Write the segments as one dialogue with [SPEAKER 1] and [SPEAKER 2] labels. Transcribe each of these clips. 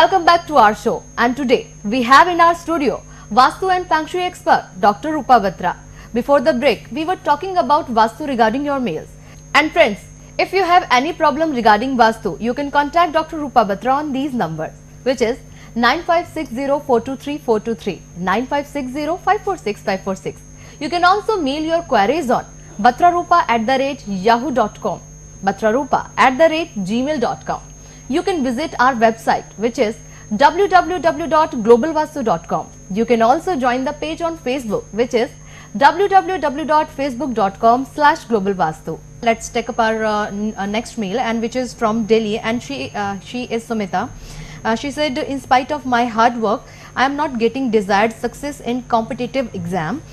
[SPEAKER 1] Welcome back to our show, and today we have in our studio Vastu and Feng Shui expert Dr. Rupa Batra. Before the break, we were talking about Vastu regarding your mails. And friends, if you have any problem regarding Vastu, you can contact Dr. Rupa Batra on these numbers, which is 9560-423-423, 9560-546-546. You can also mail your queries on batrarupa@yahoo.com, batrarupa@gmail.com. You can visit our website, which is www.globalvastu.com. You can also join the page on Facebook, which is www.facebook.com/globalvastu. Let's take up our next mail, and which is from Delhi, and she is Sumita. She said, in spite of my hard work, I am not getting desired success in competitive exam.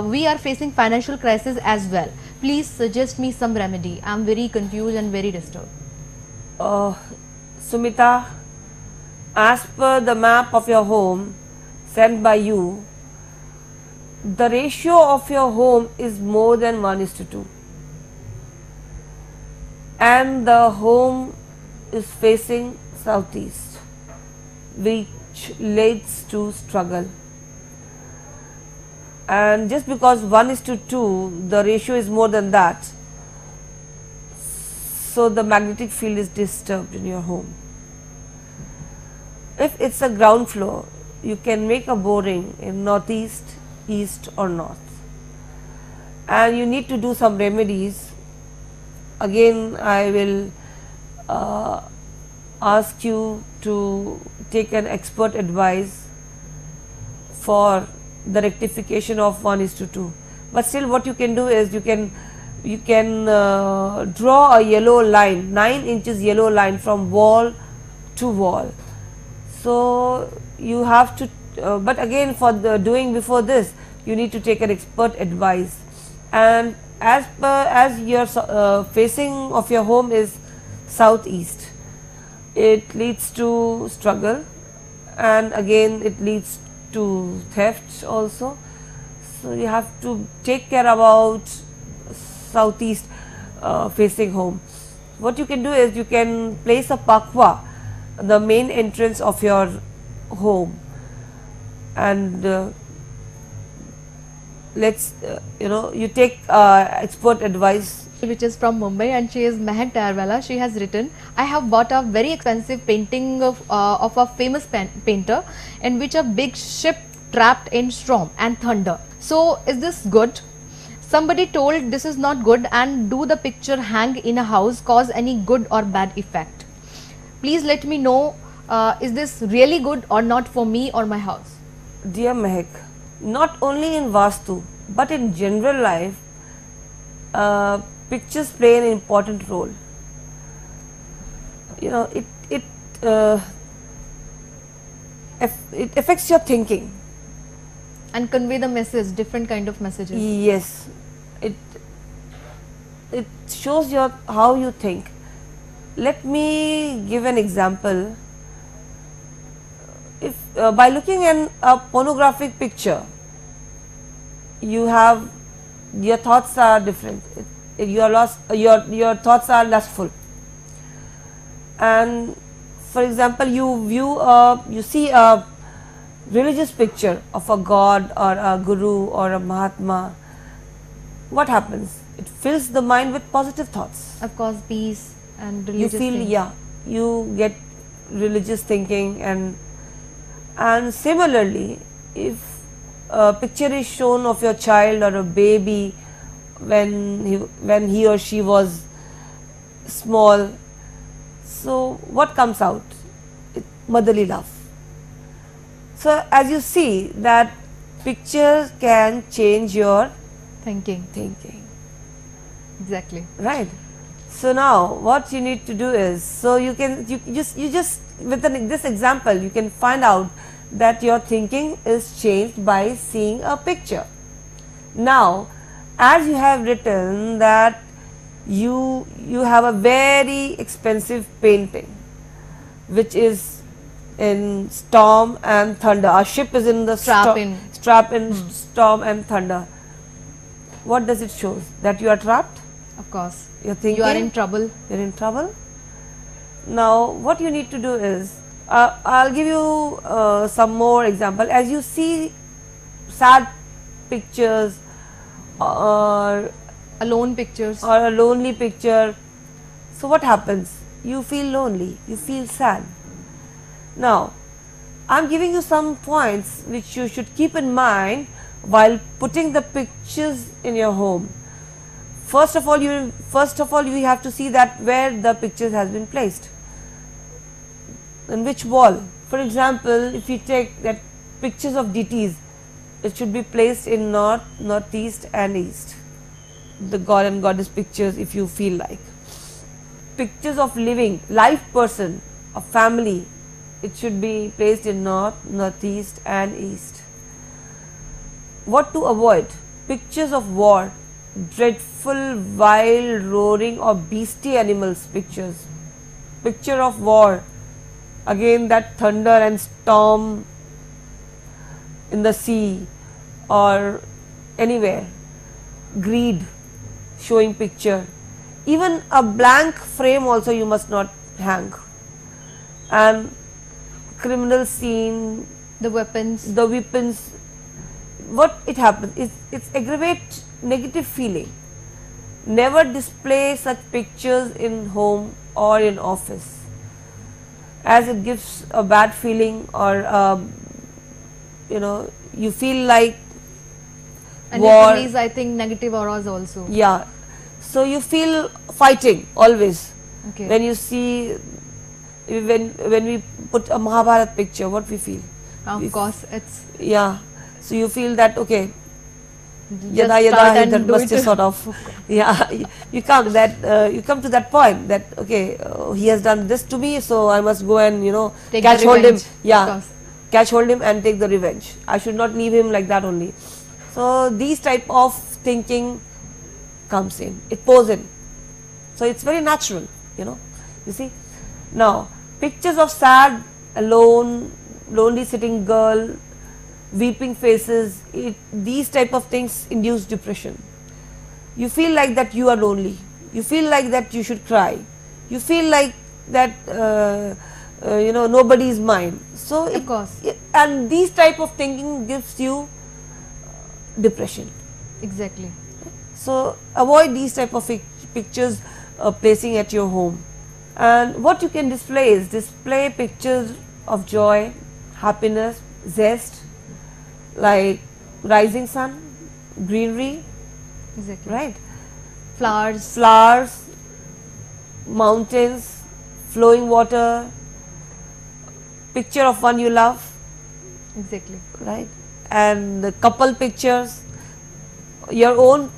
[SPEAKER 1] We are facing financial crisis as well. Please suggest me some remedy. I am very confused and very disturbed.
[SPEAKER 2] Sumita, as per the map of your home sent by you, the ratio of your home is more than 1:2, and the home is facing southeast, which leads to struggle. And just because 1:2, the ratio is more than that, so the magnetic field is disturbed in your home. If it's a ground floor, you can make a boring in northeast, east or north, and you need to do some remedies. Again, I will ask you to take an expert advice for the rectification of 1:2. But still, what you can do is you can draw a yellow line, 9 inches yellow line from wall to wall. So you have to, but again, for the doing before this, you need to take an expert advice. And as your facing of your home is southeast, it leads to struggle, and again it leads to theft also. So you have to take care about southeast facing home. What you can do is you can place a pakwa, the main entrance of your home, and you take expert advice.
[SPEAKER 1] Which is from Mumbai, and she is Mehak Tayarwala. She has written, I have bought a very expensive painting of a famous painter in which a big ship trapped in storm and thunder. So is this good? Somebody told this is not good, and do the picture hang in a house cause any good or bad effect? Please let me know, is this really good or not for me or my house?
[SPEAKER 2] Dear Mehak, not only in Vastu but in general life, pictures play an important role. You know, it affects your thinking
[SPEAKER 1] And convey the message, different kind of messages.
[SPEAKER 2] Yes, it shows how you think. Let me give an example. If by looking at a pornographic picture, your thoughts are different. Your thoughts are lustful. And for example, you see a religious picture of a god or a guru or a mahatma. What happens? It fills the mind with positive thoughts.
[SPEAKER 1] Of course, peace and religious things.
[SPEAKER 2] You get religious thinking. And similarly, if a picture is shown of your child or a baby when he or she was small, so what comes out? Motherly love. So as you see that pictures can change your
[SPEAKER 1] Thinking. Exactly.
[SPEAKER 2] Right. So now what you need to do is, so you just with this example you can find out that your thinking is changed by seeing a picture. Now, as you have written that you have a very expensive painting which is in storm and thunder. Our ship is in the storm and thunder. What does it show? That you are trapped?
[SPEAKER 1] Of course.
[SPEAKER 2] You're thinking
[SPEAKER 1] you are in trouble.
[SPEAKER 2] You're in trouble. Now what you need to do is, I'll give you some more example. As you see sad pictures or
[SPEAKER 1] Alone pictures.
[SPEAKER 2] a lonely picture, so what happens? You feel lonely, you feel sad. Now, I'm giving you some points which you should keep in mind while putting the pictures in your home. First of all, you have to see that where the pictures has been placed, in which wall. For example, if you take that pictures of deities, it should be placed in north, northeast and east. The god and goddess pictures, if you feel like. Pictures of living, live person, a family, it should be placed in north, northeast and east. What to avoid? Pictures of war, dreadful, wild, roaring or beastly animals pictures. Picture of war, again that thunder and storm in the sea or anywhere. Greed showing picture. Even a blank frame also you must not hang. And criminal scene,
[SPEAKER 1] The weapons.
[SPEAKER 2] the weapons, what it happens is it's aggravate negative feeling. Never display such pictures in home or in office, as it gives a bad feeling, or you feel like
[SPEAKER 1] And
[SPEAKER 2] war.
[SPEAKER 1] it release, I think, negative auras also.
[SPEAKER 2] Yeah, so you feel fighting always.
[SPEAKER 1] Okay.
[SPEAKER 2] When you see, when we put a Mahabharata picture, what we feel?
[SPEAKER 1] Of course, it's
[SPEAKER 2] Yeah, so you feel that okay,
[SPEAKER 1] just
[SPEAKER 2] yada
[SPEAKER 1] start
[SPEAKER 2] yada
[SPEAKER 1] and do
[SPEAKER 2] must
[SPEAKER 1] it.
[SPEAKER 2] sort of, yeah, you come to that point that okay, he has done this to me, so I must go and
[SPEAKER 1] Take
[SPEAKER 2] catch
[SPEAKER 1] the
[SPEAKER 2] hold him,
[SPEAKER 1] revenge, of
[SPEAKER 2] yeah,
[SPEAKER 1] course.
[SPEAKER 2] catch hold him and take the revenge. I should not leave him like that only. So these type of thinking comes in, it pours in. So it's very natural, you see. Now, pictures of sad, alone, lonely sitting girl, weeping faces, these type of things induce depression. You feel like that you are lonely, you feel like that you should cry, you feel like that nobody is mine. So
[SPEAKER 1] Of course.
[SPEAKER 2] and these type of thinking gives you depression.
[SPEAKER 1] Exactly.
[SPEAKER 2] So avoid these type of pictures placing at your home. And what you can display is display pictures of joy, happiness, zest, like rising sun, greenery,
[SPEAKER 1] Exactly.
[SPEAKER 2] right?
[SPEAKER 1] Flowers.
[SPEAKER 2] Flowers, mountains, flowing water, picture of one you love,
[SPEAKER 1] Exactly.
[SPEAKER 2] right? And the couple pictures, your own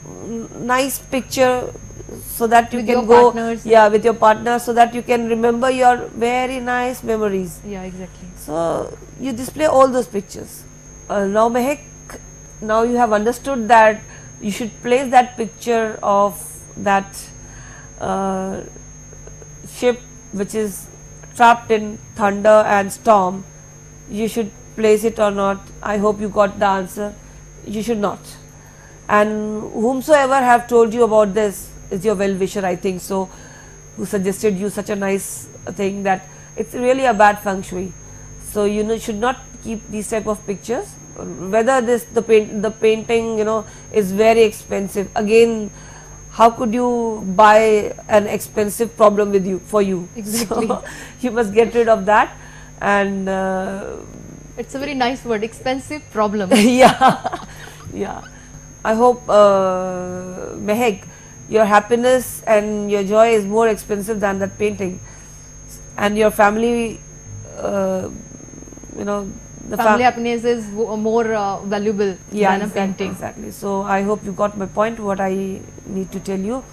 [SPEAKER 2] nice picture, so that you
[SPEAKER 1] With
[SPEAKER 2] can
[SPEAKER 1] your
[SPEAKER 2] go,
[SPEAKER 1] partners.
[SPEAKER 2] yeah, with your partner, so that you can remember your very nice memories.
[SPEAKER 1] Yeah, exactly.
[SPEAKER 2] So you display all those pictures. Now Mehek, now you have understood that you should place that picture of that ship which is trapped in thunder and storm. You should place it or not. I hope you got the answer. You should not. And whomsoever have told you about this is your well-wisher, I think so, who suggested you such a nice thing, that it's really a bad feng shui. So you should not keep these type of pictures. Whether the painting is very expensive. Again, how could you buy an expensive problem with you for you?
[SPEAKER 1] Exactly.
[SPEAKER 2] So you must get rid of that. And
[SPEAKER 1] It's a very nice word, expensive problem.
[SPEAKER 2] yeah, yeah. I hope Mehek, your happiness and your joy is more expensive than that painting, and your family, the
[SPEAKER 1] Family happiness is more valuable than a
[SPEAKER 2] exactly,
[SPEAKER 1] painting.
[SPEAKER 2] exactly. So I hope you got my point, what I need to tell you.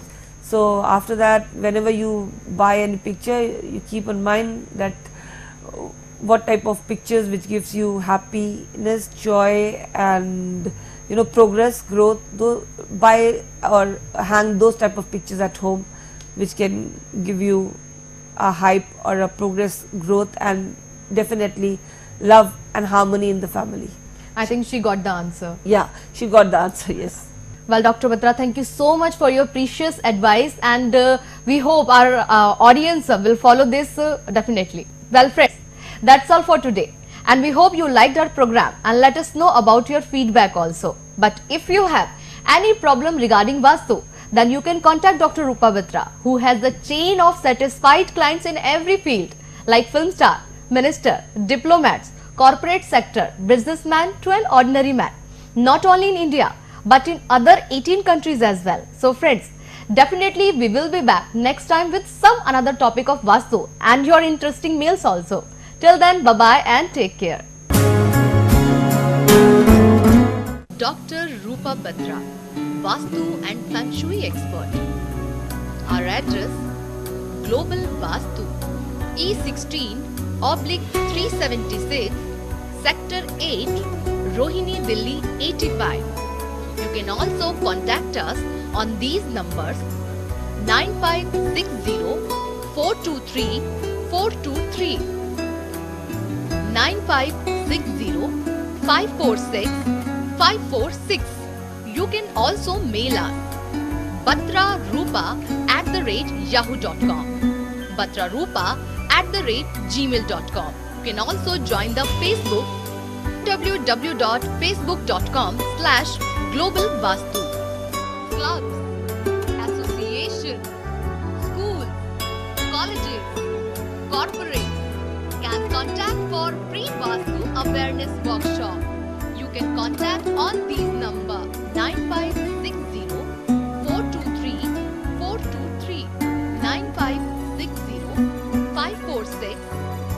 [SPEAKER 2] So after that, whenever you buy any picture, you keep in mind that what type of pictures which gives you happiness, joy and progress, growth. Buy or hang those type of pictures at home which can give you a hype or a progress, growth and definitely love and harmony in the family.
[SPEAKER 1] I think she got the answer.
[SPEAKER 2] Yeah, she got the answer, yes.
[SPEAKER 1] Well, Dr. Batra, thank you so much for your precious advice, and we hope our audience will follow this definitely. Well, friends, That's all for today. And we hope you liked our program and let us know about your feedback also. But if you have any problem regarding Vastu, then you can contact Dr. Rupa Batra, who has the chain of satisfied clients in every field like film star, minister, diplomats, corporate sector, businessman to an ordinary man. Not only in India, but in other 18 countries as well. So friends, definitely we will be back next time with some another topic of Vastu and your interesting mails also. Till then, bye-bye and take care. Dr. Rupa Batra, Vastu and Feng Shui expert. Our address, Global Vastu, E16/376, Sector 8, Rohini, Delhi 85. You can also contact us on these numbers 9560 423 423, 9560 546 546. You can also mail us batrarupa@yahoo.com, batrarupa@gmail.com. You can also join the Facebook www.facebook.com/globalvastu. Clubs, associations, schools, colleges, corporates can contact for pre-Vastu awareness workshop. You can contact on these number 9560 423 423, 9560 546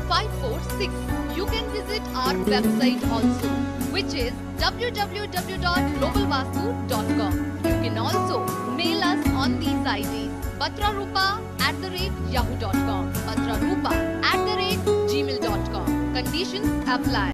[SPEAKER 1] 546. You can visit our website also, which is www.globalvastu.com. You can also mail us on these IDs batrarupa@yahoo.com, batrarupa@gmail.com. Conditions apply.